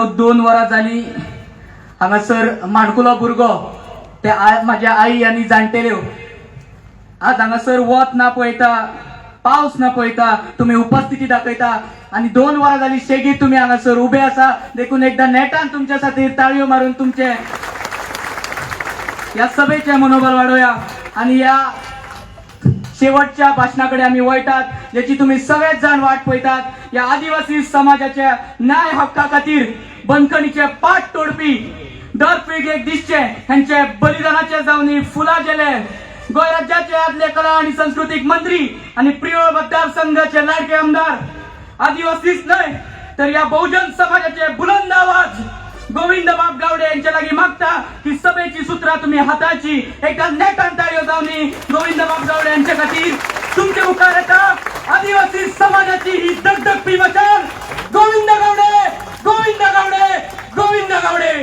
मित्रांनो 2 वरां जाली हांगासर माणकुलो भुरगो ते माझ्या आई आनी जाणटेल्यो आज हांगासर वत ना पळयता पावस ना पळयता तुम्ही उपस्थिती दाखयता आणि 2 वरां जाली शेगीत तुम्ही हांगासर उभे आसा देखून एकदा नेटान तुमच्या खातीर ताळयो मारून तुमचे या सभेचे मनोबल वाडोवया आणि या शेवटच्या भाषणाकडे आम्ही वळटात ज्याची तुम्ही सगळेच जाण वाट पळयतात या आदिवासी समाजाच्या न्याय हक्का खातीर बंदखणीचे पाठ तोडपी दर पिळगेक दिसचे ह्यांचे बलिदानाचे जावनी फुला गेले गोय राज्याचे आदले कला आणि सांस्कृतिक मंत्री आणि प्रिय मतदारसंघाचे लाडके आमदार आदिवासीच नाही तर या बहुजन समाजाचे बुलंद आवाज गोविंद बाब गावडे यांच्या लागी मागता की सभेची सूत्रा तुम्ही हाताची एका नेटान ताळयो जावनी गोविंद बाब गावडे यांच्या खातीर तुमचे मुखार येता आदिवासी समाजाची ही दगदगपी मशाल गोविंद गावडे गोविंद गावडे गोविंद गावडे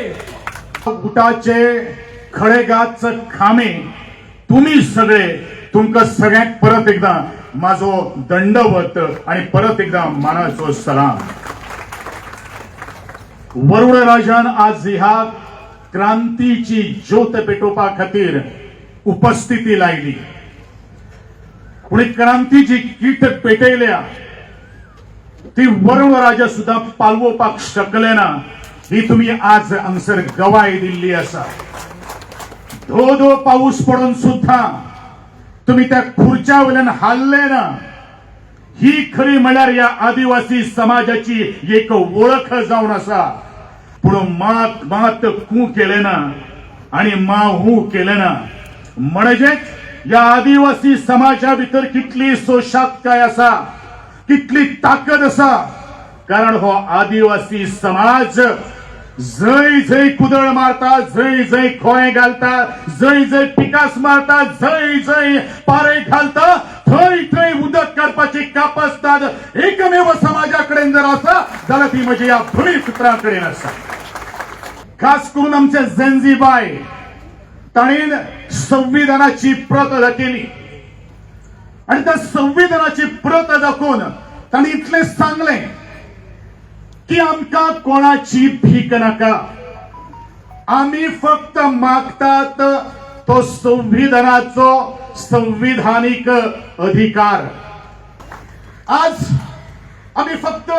बुटाचे खळेगाच खामे तुम्ही सगळे तुमका सगळ्यांक परत एकदा माझो दंडवत आणि परत एकदा मानाचो सलाम. वरुड राजान आज ह्या क्रांतीची ज्योत पेटोवपा खातीर उपस्थिती लायली पूण क्रांतीची कीट पेटयल्या ती वरुड राजा सुद्धा पालवोवपाक शकले ना ही तुम्ही आज हांगसर गवाय दिल्ली आसा. धो धो पाऊस पडून सुद्धा तुम्ही त्या खुर्च्या वयल्यान हाल्ले ना ही खरी म्हणल्यार या आदिवासी समाजाची एक ओळख जावन आसा. पूण मात मात कू केले ना आणि मा हू केले ना म्हणजे या आदिवासी समाजा भितर कितली सोशातकाय आसा कितली ताकद आसा कारण हो आदिवासी समाज जय जय कुदळ मारता जय जय खोय घालता जय जय पिकास मारता जय जय पारे घालता थंय थंय उदक काडपाची कापसतात एकमेव समाजाकडे जर आसा जाल्यार ती म्हणजे या भूमिपुत्रांकडे आसा. खास करून आमचे झेंजीबाय ताणीन संविधानाची प्रत दाखयली आणि त्या संविधानाची प्रत दाखोवन ताणी इतले सांगले की आमका कोणाची भीक नका आम्ही फक्त मागतात तो संविधानाचो संविधानिक अधिकार. आज आम्ही फक्त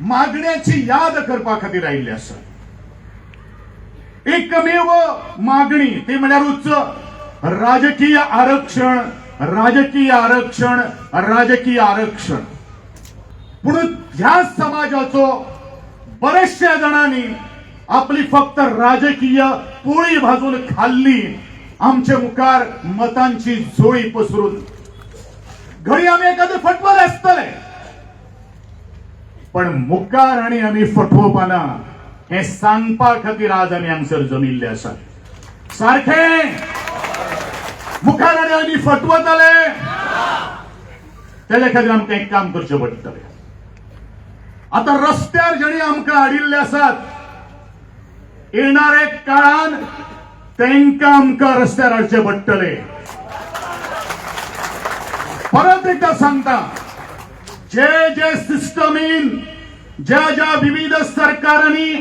मागण्याची याद करपा खातीर आयिल्ले आसा. एकमेव मागणी ती म्हळ्यार राजकीय आरक्षण राजकीय आरक्षण राजकीय आरक्षण. पूण ह्या समाजाचो बरेचशा जणांनी आपली फक्त राजकीय पोळी भाजून खाल्ली आमचे मुखार मतांची झोळी पसरून घरी आम्ही एखादे फटवले असतले पण मुखार आणि आम्ही फटवपाना हे सांगपा खातीर आज आम्ही हांगसर जमिल्ले आसा. सारखे मुखार आणि आम्ही फटवतले तेच्या खातीर आमकां एक काम करचें पडटलें. आता रस्त्यार जणी आमकां हाडिल्ले आसात येणारे काळान तेंका आमकां रस्त्यार हाडचे पडटले. परत एकदा सांगता जे जे सिस्टमीन ज्या ज्या विविध सरकारांनी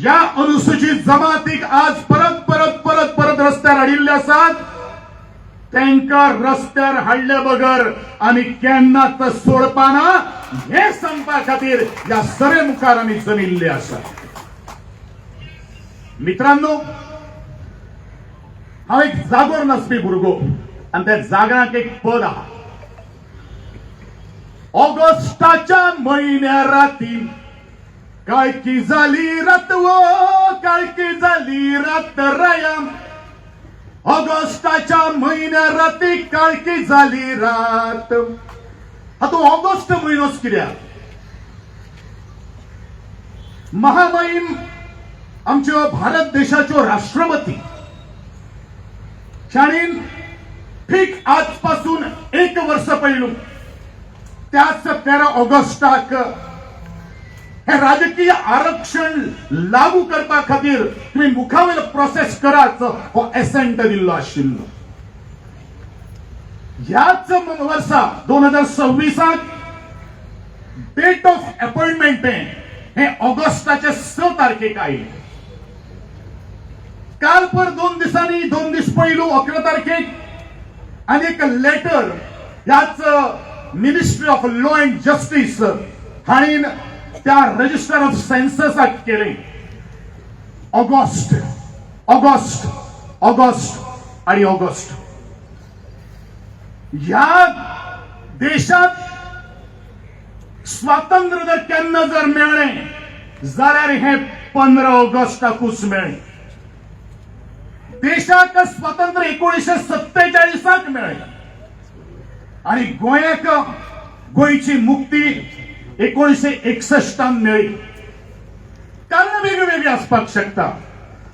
या अनुसूचित जमातीक आज परत परत परत परत रस्त्यार हाडिल्ले आसात तेंका रस्त्यार हाडले बगर आम्ही केन्नाच सोडपाना हे सांगपा खातीर या सरे मुखार आम्ही जमिल्ले आसा. मित्रांनो हांव एक जागोर नाचपी भुरगो आणि त्या जागराक एक पद आहा. ऑगस्टाच्या म्हयन्या राती काळकी जाली रात वो काळकी जाली रात राया ऑगस्टाच्या म्हयन्या राती काळकी जाली रात. आता ऑगस्ट म्हयनोच कित्याक महामहिम आमच्यो भारत देशाच्यो राष्ट्रपती शाणीन ठीक आजपासून 1 वर्ष पयलू त्याच 13 ऑगस्टाक हे राजकीय आरक्षण लागू करपा खातीर तुम्ही मुखावेल प्रोसेस करात हो एसेंट दिल्लो आशिल्लो. ह्याच वर्सा 2026 डेट ऑफ अपॉइंटमेंट हे ऑगस्टाचे 6 तारखेक आयले. काल पर 2 दिसांनी 2 दीस पयलू 11 तारखेक आणि एक लेटर ह्याच ministry of law and justice हाणीन त्या रजिस्टर ऑफ सेन्ससाक केले. ऑगस्ट ऑगस्ट ऑगस्ट आणि ऑगस्ट ह्या देशात स्वातंत्र्य जर केन्ना जर मेळ्ळें जाल्यार हे 15 ऑगस्टाकूच मेळ्ळें. देशाक स्वातंत्र्य 1947 मेळ्ळें आणि गोंयाक गोंयची मुक्ती 1961 मेळ्ळी. कारण वेगवेगळी आसपाक शकता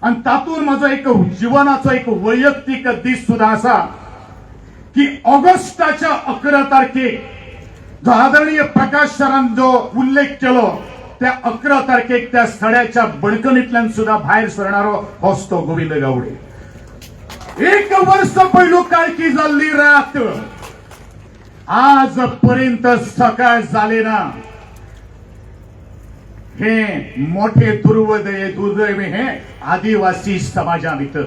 आणि तातूंत म्हजो एक जिवनाचो एक वैयक्तीक दीस सुद्धा आसा की ऑगस्टाच्या 11 तारखेक जो आदरणीय प्रकाश सरान जो उल्लेख केलो त्या 11 तारखेक त्या सड्याच्या बळकणींतल्यान सुद्धा भायर सरणारो होच तो गोविंद गावडे. 1 वर्ष पयलू काळकी जाल्ली रात आज पर्यंत सकाळ जाले ना. हे मोठे दुर्दैव हे आदिवासी समाजा भितर.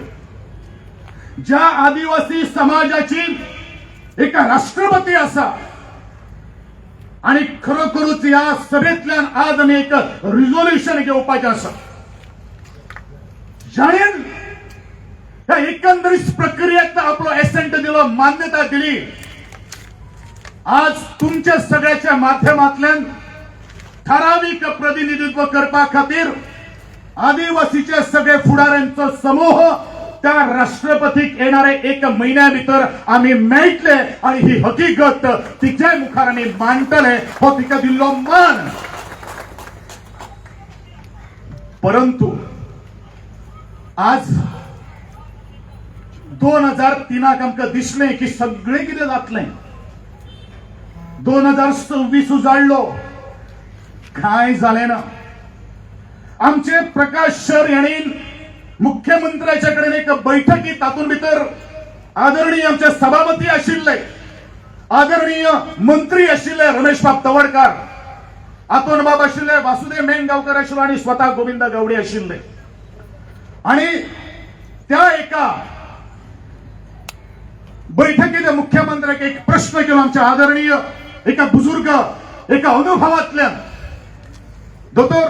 ज्या आदिवासी समाजाची एक राष्ट्रपती असा आणि खरोखरूच या सभेतल्यान आज आमी एक रिझोल्युशन घेवपाचें आसा. जाणीन ह्या एकंदरीत प्रक्रियेक आपलो एसेंट दिलो, मान्यता दिली. आज तुमच्या सगळ्याच्या माध्यमांतल्यान ठराविक प्रतिनिधित्व करपा खातीर आदिवासीचे सगळे फुडाऱ्यांचो समूह त्या राष्ट्रपतीक येणारे 1 महिन्या भितर आम्ही मेळटले आणि ही हकीकत तिच्या मुखार आमी मांडटले हो तिका दिल्लो मान. परंतु आज 2003 आमकां दिसलें की सगळें कितें जातलें. 2026 उजाडलो, काय झाले ना. आमचे प्रकाश सर यांनी मुख्यमंत्र्याच्या कडेन एक बैठकी तातूंत भितर आदरणीय आमचे सभापती आशिल्ले, आदरणीय मंत्री आशिल्ले रमेश बाब तवडकार, आतोन बाब आशिल्ले, वासुदेव मेंगावकर आशिल्लो आणि स्वतः गोविंद गावडे आशिल्ले. आणि त्या एका बैठकीत मुख्यमंत्र्याक एक प्रश्न केलो आमच्या आदरणीय एका बुजुर्ग एका अनुभवातल्यान, दोतोर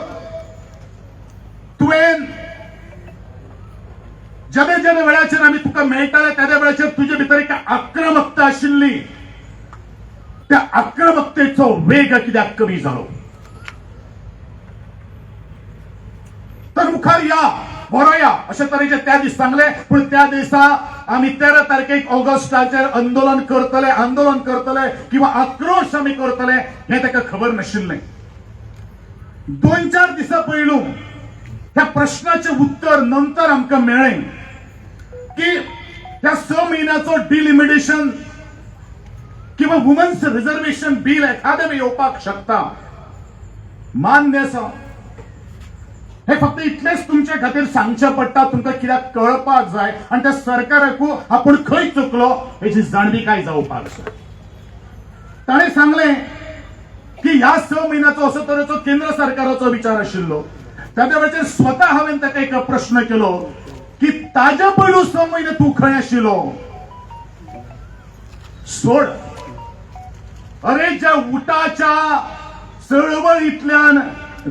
तुवें ज्या ज्या वेळाचेर आमी तुका मेळटाले त्या वेळाचेर तुजे भितर एक आक्रमकता आशिल्ली, त्या आक्रमकतेचो वेग कित्याक कमी जालो. तर मुखार या, बरो या अशे तरेचे त्या दीस सांगले. पण त्या दिसा आमी 13 तारखेक ऑगस्टाचेर आंदोलन करतले किंवा आक्रोश आमी करतले हे ताका खबर नाशिल्लें. 2-4 दिसां पयलू ह्या प्रश्नाचे उत्तर नंतर आमकां मेळ्ळें की ह्या 6 म्हयन्याचो डिलिमिटेशन किंवा वुमन्स रिझर्वेशन बिल एखादें येवपाक शकता. मान्य आसा. हे फक्त इतलेच तुमच्या खातीर सांगचें पडटा, तुमकां कित्याक कळपाक जाय आनी त्या सरकाराकू आपूण खंय चुकलो हेची जाणविकाय जावपाक जाय. ताणें सांगलें की ह्या 6 म्हयन्याचो असो तरेचो केंद्र सरकाराचो विचार आशिल्लो. त्या वेळाचेर स्वता हांवें ताका एक प्रश्न केलो की ताज्या पयलू 6 म्हयने तूं खंय आशिल्लो. सोड, अरे ज्या उटाच्या चळवळींतल्यान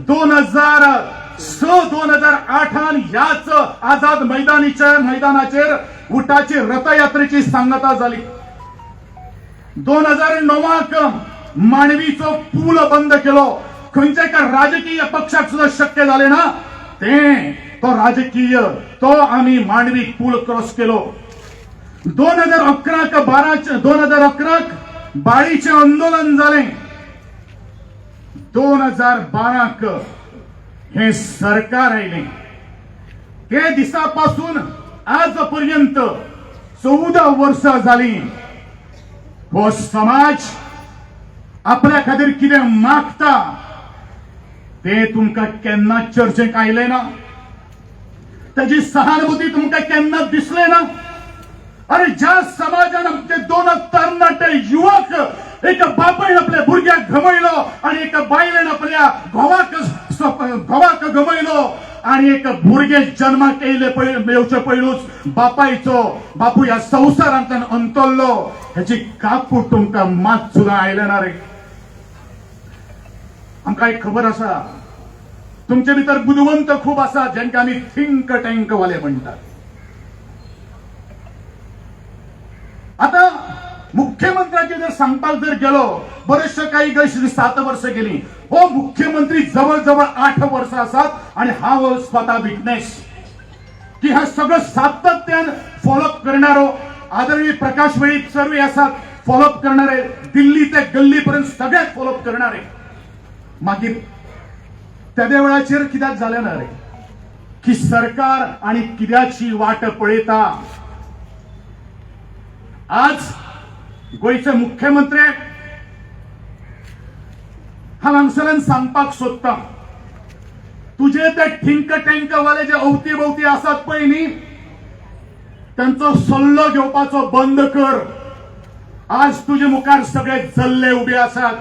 2006-2008 ह्याच आझाद मैदानाचेर उटाची रथयात्रेची सांगता जाली. 2009 मांडवीचो पूल बंद केलो. खंयच्या एका राजकीय पक्षाक सुद्धा शक्य झाले ना तो राजकीय तो आम्ही मांडवी पूल क्रॉस केलो. 2011 बाळीचे आंदोलन झाले. 2012 हे सरकार आयले. हे दिसापासून आजपर्यंत 14 वर्षां जाली. हो समाज आपल्या खातीर कितें मागता ते तुमकां केन्ना चर्चेक आयले ना. त्याची सहानुभूती तुमकां केन्ना दिसले ना. अरे ज्या समाजान आमचे 2 तरणाटे युवक एक बापायन आपल्या भुरग्याक घमयलो आणि एका बायलेन आपल्या घोवाक घोवाक गमयलो आणि एक भुरगे जन्माक येयले मेवचे पयलूच बापू ह्या संवसारांतल्यान अंतरलो हेची काकूट तुमकां मात सुद्दां आयले ना रे. आमकां एक खबर आसा तुमचे भितर बुदवंत खूप आसा जेंका आमी थिंक टँक वाले म्हणटात. आता मुख्यमंत्र्याचे जर सांगपाक जर गेलो बरेचशे काही 7 वर्ष गेली. हो मुख्यमंत्री जवळजवळ 8 वर्ष आसात आणि हा स्वतः विटनेस की हा सगळं सातत्यान फॉलोअप करणारो आदरणीय प्रकाश वेळीप सर्व आसात फॉलोअप करणारे दिल्ली ते गल्लीपर्यंत सगळ्यात फॉलोअप करणारे. मागीर त्या वेळाचेर कित्याक जालें ना रे की सरकार आणि कित्याची वाट पळयता. आज गोयचे मुख्यमंत्री हांव हांगसरल्यान सांगपाक सोदतां तुझे ते थिंक टँक वाले जे अवती भोवती आसात पळय न्ही तांचो सल्लो घेवपाचो बंद कर. आज तुजे मुखार सगळे जल्ले उबे आसात.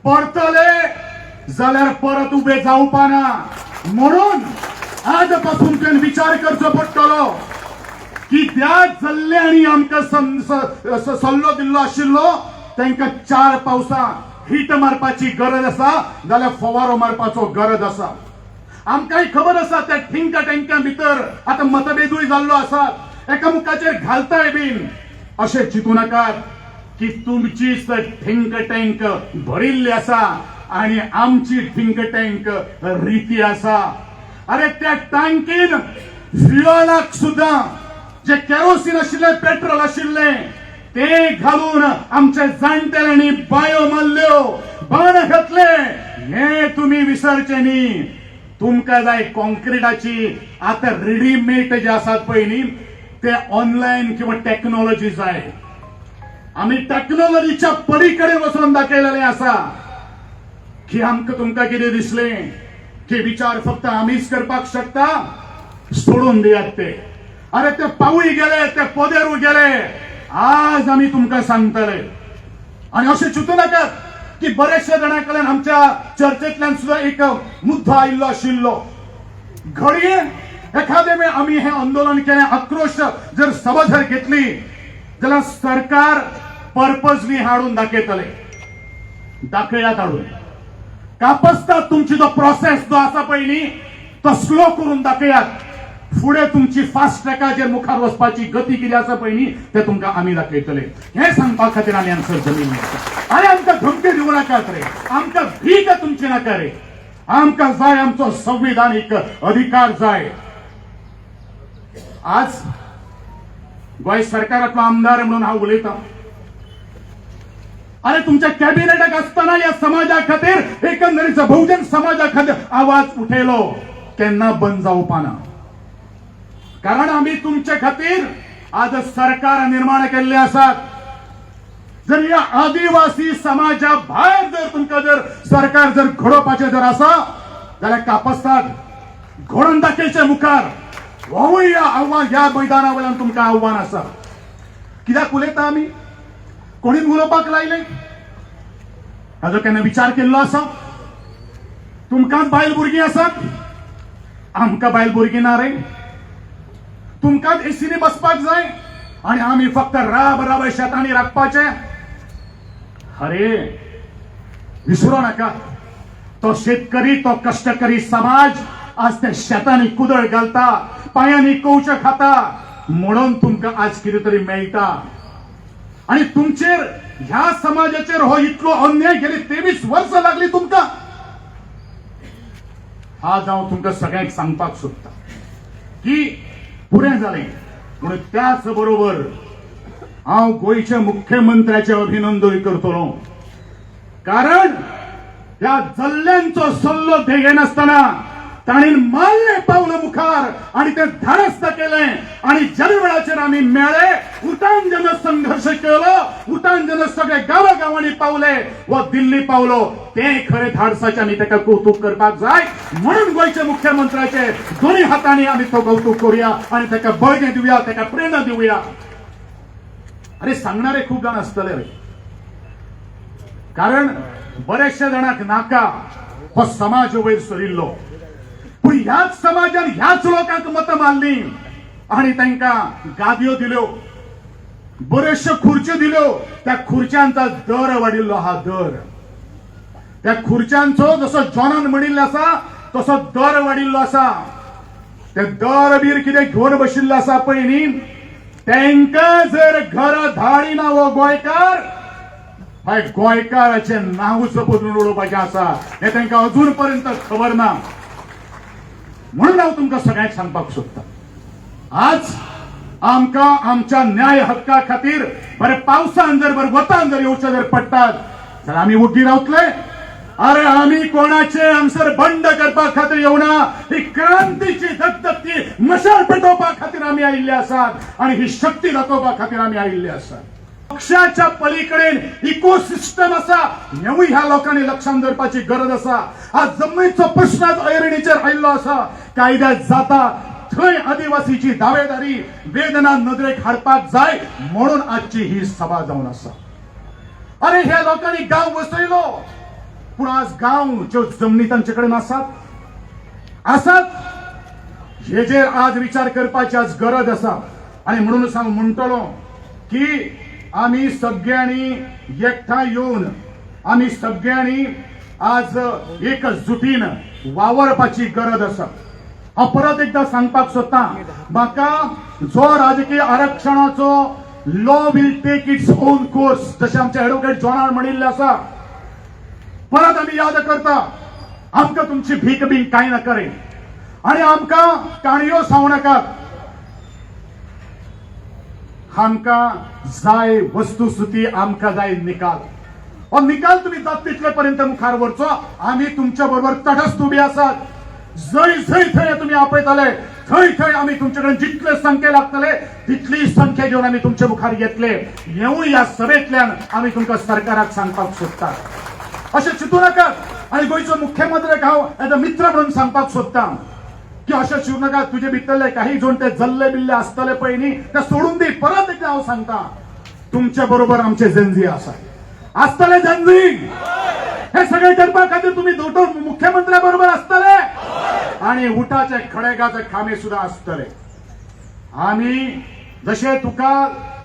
पडतले जाल्यार परत उबे जावपा ना. म्हणून आज पासून तुवें विचार करचो पडटलो की त्या जल्ल्यांनी आमकां सल्लो दिल्लो आशिल्लो तांकां 4 पावसां हिट मारपाची गरज आसा जाल्यार फवारो मारपाचो गरज आसा. आमकांय खबर आसा त्या थिंक टँका भितर आतां मतभेदूय जाल्लो आसा एकामुखाचेर घालताय बीन. अशें चिंतू नाकात की तुमचीच थिंक टँक भरिल्ली आसा आणि आमची थिंक टँक रिती आसा. अरे त्या टँकीन फ्युअलाक सुद्धा जे केरोसीन आशिल्ले पेट्रोल आशिल्ले ते घालून आमच्या जाणटेल्यांनी बायो मारल्यो बाण घातले. हे तुम्ही विसरचे न्ही. तुमकां जाय कॉन्क्रिटाची आता रेडीमेड जे आसात पळय न्ही ते ऑनलायन किंवा टेक्नॉलॉजी जाय. आमी टेक्नॉलॉजीच्या पलीकडे वचून दाखयलेले आसा की आमकां तुमकां कितें दिसलें की विचार फक्त आमीच करपाक शकता सोडून दियात ते. अरे ते पावूय गेले ते पदेरूय गेले. आज आमी तुमकां सांगतले आणि अशें चिंतू नाकात की बरेचशे जाणां कडल्यान आमच्या चर्चेंतल्यान सुद्धा एक मुद्दो आयिल्लो आशिल्लो. घडये एखादे वेळ आमी हे आंदोलन केलें आक्रोश जर सभा जर घेतली जाल्यार सरकार पर्पजली हाडून दाखयतले. दाखयात हाडून कापसतात तुमची जो प्रोसेस जो आसा पळय न्ही तो स्लो करून दाखयात. फुडें तुमची फास्ट ट्रॅकाचेर मुखार वचपाची गती कितें आसा पळय न्ही ते तुमकां आमी दाखयतले. हे सांगपा खातीर आमी हांगसर जमीन मेळटा. अरे आमकां धमकी दिवं नाकात रे. आमकां भीक तुमची नाका रे. आमकां जाय आमचो संविधानीक अधिकार जाय. आज गोंय सरकारांतलो आमदार म्हणून हांव उलयतां. अरे तुमच्या कॅबिनेटाक आसतना या समाजा खातीर एकंदरीत बहुजन समाजा खातीर आवाज उठयलो केन्ना बंद जावपा ना. कारण आम्ही तुमच्या खातीर आज सरकार निर्माण केल्ले आसात. जर या आदिवासी समाजा भायर जर तुमकां जर सरकार जर घडोवपाचें जर आसा जाल्यार कापस्तात घडोवन दाखयचे मुखार. होवूय आव्हान ह्या मैदाना वयल्यान तुमकां आव्हान आसा. कित्याक उलयता आमी कोणी उलोवपाक लायले हाजो केन्ना विचार केल्लो आसा. तुमकां बायल भुरगीं आसात आमकां बायल भुरगीं ना रे. तुमकां एसीनी बसपाक जाय आणि आमी फक्त राब शेतांनी राखपाचे. अरे विसरू नाका तो शेतकरी तो कष्टकरी समाज आज त्या शेतांनी कुदळ घालता पायांनी कवच खाता म्हणून तुमकां आज कितें तरी मेळटा. आणि तुमचेर ह्या समाजाचेर हो इतलो अन्याय गेली 23 वर्ष लागली तुमकां. आज हांव तुमकां सगळ्यांक सांगपाक सोदता की पुरें जालें. म्हणून त्याच बरोबर हांव गोंयच्या मुख्यमंत्र्याचे अभिनंदन करतलो. कारण ह्या जल्ल्यांचो सल्लो घेनासतना ताणें मारलें पावलं मुखार आणि ते धाडस केलें. आणि ज्या वेळाचेर आमी मेळे उठान जन संघर्ष केलो उठान जन सगळे गांवांनी पावले व दिल्ली पावलो ते खरे धाडसाचे आमी ताका कौतुक करपाक जाय. म्हणून गोंयच्या मुख्यमंत्र्याचे दोन्ही हातांनी आमी तो कौतुक करूया आणि ताका बळगें दिवया ताका प्रेरणा दिवया. अरे सांगणारे खूप जण आसतले रे. कारण बरेचशे जाणांक नाका हो समाज वयर सरिल्लो पूण ह्याच समाजान ह्याच लोकांक मत मारली आणि तांकां गादयो दिल्यो बऱ्योचश्यो खुर्च्यो दिल्यो त्या खुर्च्यांचा दर वाडिल्लो हा दर त्या खुर्च्यांचो जसो जॉनान म्हणिल्लो आसा तसो दर वाडिल्लो आसा ते दर बीर कितें घेवन बशिल्लो आसा पळय न्ही तांकां जर घर धाडिना हो गोंयकार हय गोंयकाराचें नांवच बदलून उडोवपाचें आसा हें तांकां अजून पर्यंत खबर ना म्हणून हांव तुमकां सगळ्यांक सांगपाक सोदतां आज आमकां आमच्या न्याय हक्का खातीर बरें पावसान जर बरें वतान जर येवचें जर पडटात जाल्यार आमी ओग्गी रावतले अरे आमी कोणाचे हांगसर बंड करपा खातीर येवना ही क्रांतीची धगधगती मशाल पेटोवपा खातीर आमी आयिल्ले आसात आणि ही शक्ती दाखोवपा खातीर आमी आयिल्ले आसात पक्षाच्या पलीकडेन इकोसिस्टम आसा हेवूय ह्या लोकांनी लक्षांत दवरपाची गरज आसा आज जमनीचो प्रश्न ऐरणीचेर आयिल्लो आसा कायद्या जाता थंय आदिवासीची दावेदारी वेदना नदरेक हाडपाक जाय म्हणून आजची ही सभा जावन आसा अरे ह्या लोकांनी गांव वसयलो पूण आज गांवच्यो जमनी तांचे कडेन आसात हेजेर आज विचार करपाची आज गरज आसा आणि म्हणूनच हांव म्हणटलो की आमी सगळ्यांनी एकठांय येवन आमी सगळ्यांनी आज एकजुटीन वावरपाची गरज आसा हांव परत एकदा सांगपाक सोदतां म्हाका जो राजकीय आरक्षणाचो law will take its own course जशें आमचे एडवोकेट जॉनान म्हणिल्लें आसा परत आमी याद करता आमकां तुमची भीक बीन कांय नाका रे आनी आमकां काणयो सांगू नाकात आमकां जाय वस्तुस्थिती आमकां जाय निकाल हो निकाल तुम्ही जात तितले पर्यंत मुखार व्हरचो आमी तुमच्या बरोबर तटस्थ उबे आसात जंय जंय थंय तुम्ही आपयताले थंय थंय आमी तुमचे कडेन जितले संख्या लागतले तितली संख्या घेवन आमी तुमचे मुखार येतले येवूय ह्या सभेंतल्यान आमी तुमकां सरकाराक सांगपाक सोदतात अशें चिंतू नाकात आणि गोंयचो मुख्यमंत्र्याक हांव एज अ मित्र म्हणून सांगपाक सोदतां की अशें चिंतू नाका तुजे भितरले काही जोण ते जल्ले बिल्ले आसतले पळय न्ही ते सोडून दी परत एकदा हांव सांगतां तुमच्या बरोबर आमचे जनजी आसा आसतले जनजी हे सगळे करपा खातीर तुमी दोतोर मुख्यमंत्र्या बरोबर आसतले आणि उठाचे खडेगाचे खामे सुद्धा आसतले आमी जशे तुका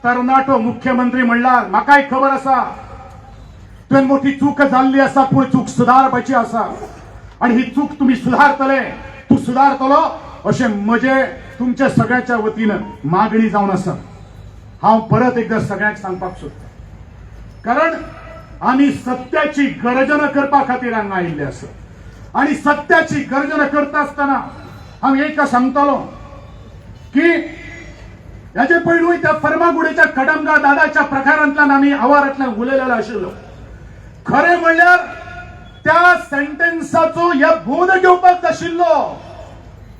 तरणाटो मुख्यमंत्री म्हणल्यार म्हाकाय खबर आसा तुवें मोठी चूक जाल्ली आसा पूण चूक सुदारपाची आसा आणि ही चूक तुम्ही सुधारतले तू सुधारतलो अशें म्हजे तुमच्या सगळ्याच्या वतीन मागणी जावन आसा हांव परत एकदा सगळ्यांक सांगपाक सोदतां कारण आमी सत्याची गर्जना करपा खातीर हांगा आयिल्ले आसा आणि सत्याची गर्जना करता आसतना हांव एक सांगतलो की ह्याचे पयलूय त्या फर्मागुडीच्या कडंगा दादाच्या प्रकारांतल्यान आमी आवारांतल्यान उलयलेलो आशिल्लो खरें म्हणल्यार त्या सेंटेन्साचो ह्या बोध घेवपाक नाशिल्लो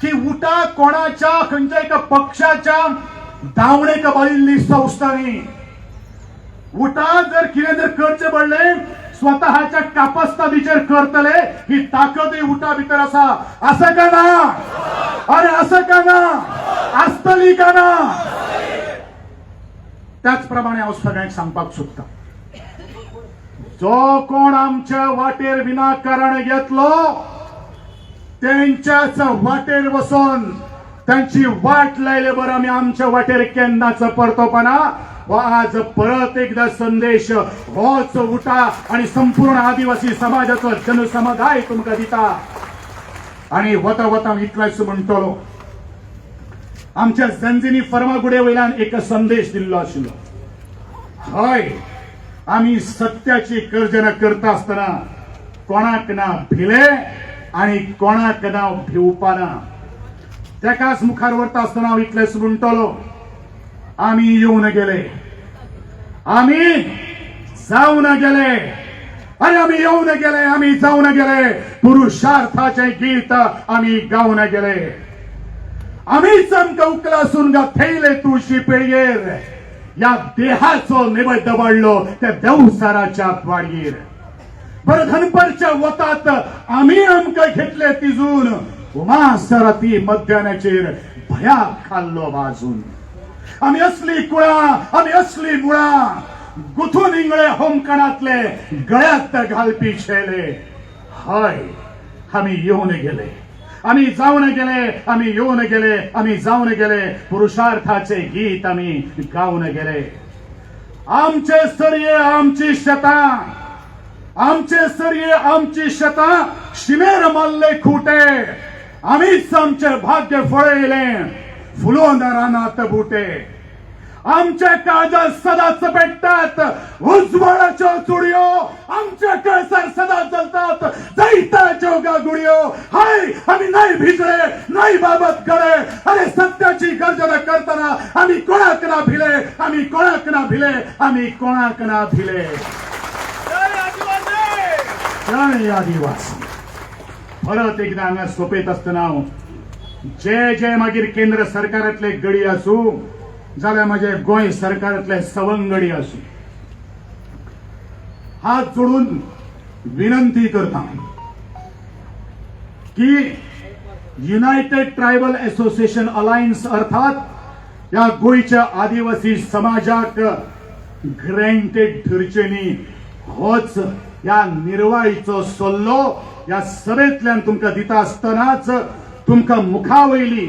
की उठा कोणाच्या खंयच्या एका पक्षाच्या दावणेक बाळिल्ली संस्था न्ही उठा जर कितें जर करचें पडलें स्वतःच्या कापस्तादीचेर करतले ही ताकदय उठा भितर आसा का ना अरे असं का ना आसतली का ना त्याच प्रमाणे हांव सगळ्यांक सांगपाक सोदतां जो कोण आमच्या वाटेर विनाकारण येतलो त्यांच्याच वाटेर वचून त्यांची वाट लायले बरं आमी आमच्या वाटेर केन्नाच परतोपना हो आज परत एकदा संदेश होच उठा आणि संपूर्ण आदिवासी समाजाचो जनसमुदाय तुमकां दिता आणि वता वता इतलेंच म्हणटलो आमच्या जनजीनी फर्मागुडे वयल्यान एक संदेश दिल्लो आशिल्लो हय आमी सत्याची गर्जना करता आसतना कोणाक ना भिले आणि कोणाक ना भिवपाना तेकाच मुखार व्हरता आसतना हांव इतलेंच म्हणटलो आमी येवन गेले आमी जावन गेले अरे आमी येवन गेले आमी जावन गेले पुरुषार्थाचे गीत आमी गावन गेले आमीच आमकां उकलासून थैले तुळशी पेळयेर या देहाचो निवड दबाडलो त्या देवसाराच्या वाडयेर बरं धनपरच्या वतात आम्ही आमकां घेतले तिजून उमासरा ती मध्यानाचेर भयाक खाल्लो वाजून आमी असली कुळा आमी असली मुळा गुथून इंगळे होमकणातले गळ्यात घालपी शेले हय आम्ही येऊन गेले, आम्ही जाऊन गेले, आम्ही येऊन गेले, आम्ही जाऊन गेले, पुरुषार्थाचे गीत आम्ही गाऊन गेले. आमचे स्तरीय आमची शता, आमचे स्तरीय आमची शता, शिमेर माल्ले खुटे, आम्हीच आमचे भाग्य फळेले, फुलोन रानात बुटे. आमच्या काळजात सदाच पेटतात उज्ज्वळाच्या चुडियो, आमच्या कळसार सदा जलतात दैता जोगा गुडियो. हाय आम्ही नाही भिजले, नाही बाबत गळे, अरे सत्याची गर्जना करताना आम्ही कोणाक ना भिले, आम्ही कोणाक ना भिले, आम्ही कोणाक ना भिले. जय आदिवासी. परत एकदा हांगा सोपेत असतना जे जे मागीर केंद्र सरकारातले गडी असू जाल्यार माझे गोंय सरकारातले सवंगडी असू, हात जोडून विनंती करता की युनायटेड ट्रायबल असोसिएशन अलायन्स अर्थात या गोयच्या आदिवासी समाजाक ग्रँटेड धरचे न्ही, होच या निर्वाळीचो सल्लो या सभेतल्यान तुमकां दिता आसतनाच तुमकां मुखावयली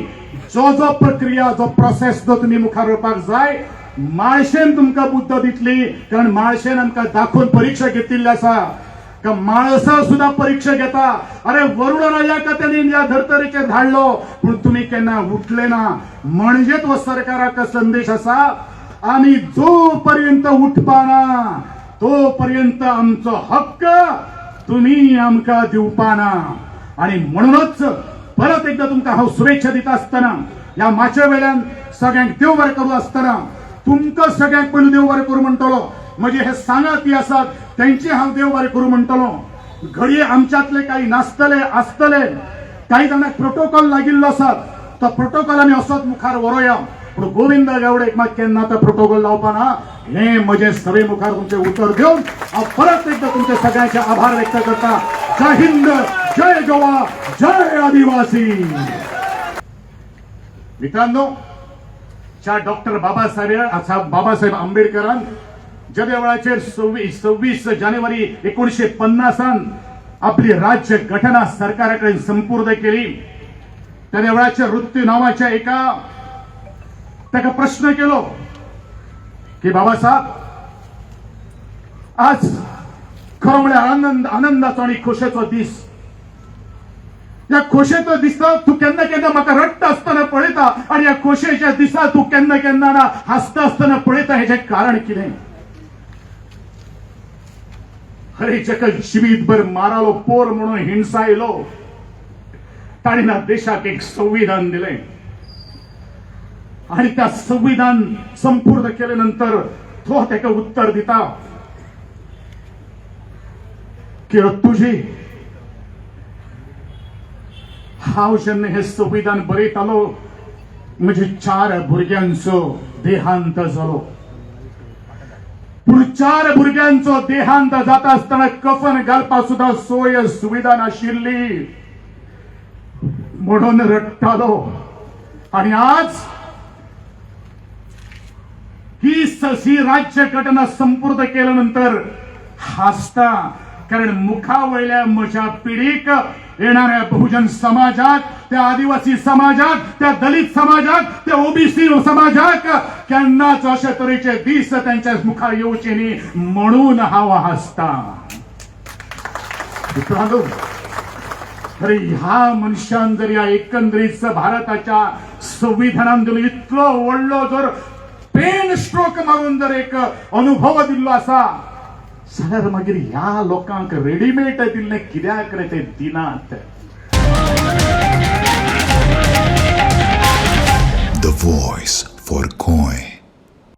जो जो प्रक्रिया जो प्रोसेस जो तुम्ही मुखार व्हरपाक जाय, माळशेन तुमकां बुद्ध दितली. कारण माळशेन आमकां दाखोवन परीक्षा घेतिल्ली आसा का माळसा सुद्धा परीक्षा घेता. अरे वरुणराया त्यांनी या धर्तरेचेर धाडलो पूण तुम्ही केन्ना उठले ना. म्हणजेच हो सरकाराक संदेश आसा, आम्ही जोपर्यंत उठपाना तोपर्यंत आमचो हक्क तुम्ही आमकां दिवपाना. आणि म्हणूनच परत एकदा तुमकां हांव शुभेच्छा दिता आसतना या माचे वेल्यान सगळ्यांक देव बरें करूं आसतना तुमकां सगळ्यांक पयलीं देव बरें करूं म्हणटलो. म्हणजे हे सांगाती आसात त्यांची हांव देव बरें करूं म्हणटलो. घडये आमच्यातले काही नासतले आसतले, काही जाणांक प्रोटोकॉल लागिल्लो आसात, तो प्रोटोकॉल आमी असोच मुखार व्हरोया. पूण गोविंद गावडेक मात केन्ना तो प्रोटोकॉल लावपाना हे म्हजे सभे मुखार तुमचे उतर घेवन हांव परत एकदा तुमचे सगळ्यांचे आभार व्यक्त करता. जय हिंद, जय गोवा, जय आदिवासी. मित्रांनो, ज्या डॉक्टर बाबासाहेब आंबेडकरान ज्या वेळाचेर 26 जानेवारी 1950 आपली राज्य घटना सरकाराकडे संपूर्ण केली, त्या वेळाच्या मृत्यू नावाच्या एका ताका प्रश्न केलो की बाबासाहेब, आज खरो म्हळ्यार आनंदाचो आणि खोशेचो दीस. या खोशेचो दिसा तू केन्ना केन्ना म्हाका रडटा आसतना पळयता आणि या खोशेच्या दिसा तू केन्ना केन्ना ना हसता आसतना पळयता. हेजें कारण कितें? अरे जाका जिवीतभर मारालो पोर म्हणून हिंसायलो, ताणें ना देशाक एक संविधान दिलें आणि त्या संविधान संपूर्ण केले नंतर तो ताका उत्तर दिता की तुझी हांव जेन्ना हे संविधान बरयतालो म्हज्या 4 भुरग्यांचो देहांत जालो. पूण 4 भुरग्यांचो देहांत जाता आसतना कफन घालपाक सुद्धा सोय सुविधा नाशिल्ली म्हणून रडटालो. आणि आज ही राज्य घटना संपूर्ण केल्यानंतर हसता. कारण मुखावयल्या म्हज्या पिढीक येणाऱ्या बहुजन समाजात, त्या आदिवासी समाजात, त्या दलित समाजात, त्या ओबीसी समाजाक केन्नाच अशे तरेचे दीस त्यांच्या मुखार येवचे न्ही म्हणून हांव हसता. मित्रांनो, अरे ह्या मनशान जर या एकंदरीत भारताच्या संविधानान दिलो इतलो व्हडलो जर पेन स्ट्रोक मारून जर एक अनुभव दिल्लो आसा जाल्यार मागीर ह्या लोकांक रेडीमेड दिल्ले कित्याक रे ते दिनात? The voice for Coin.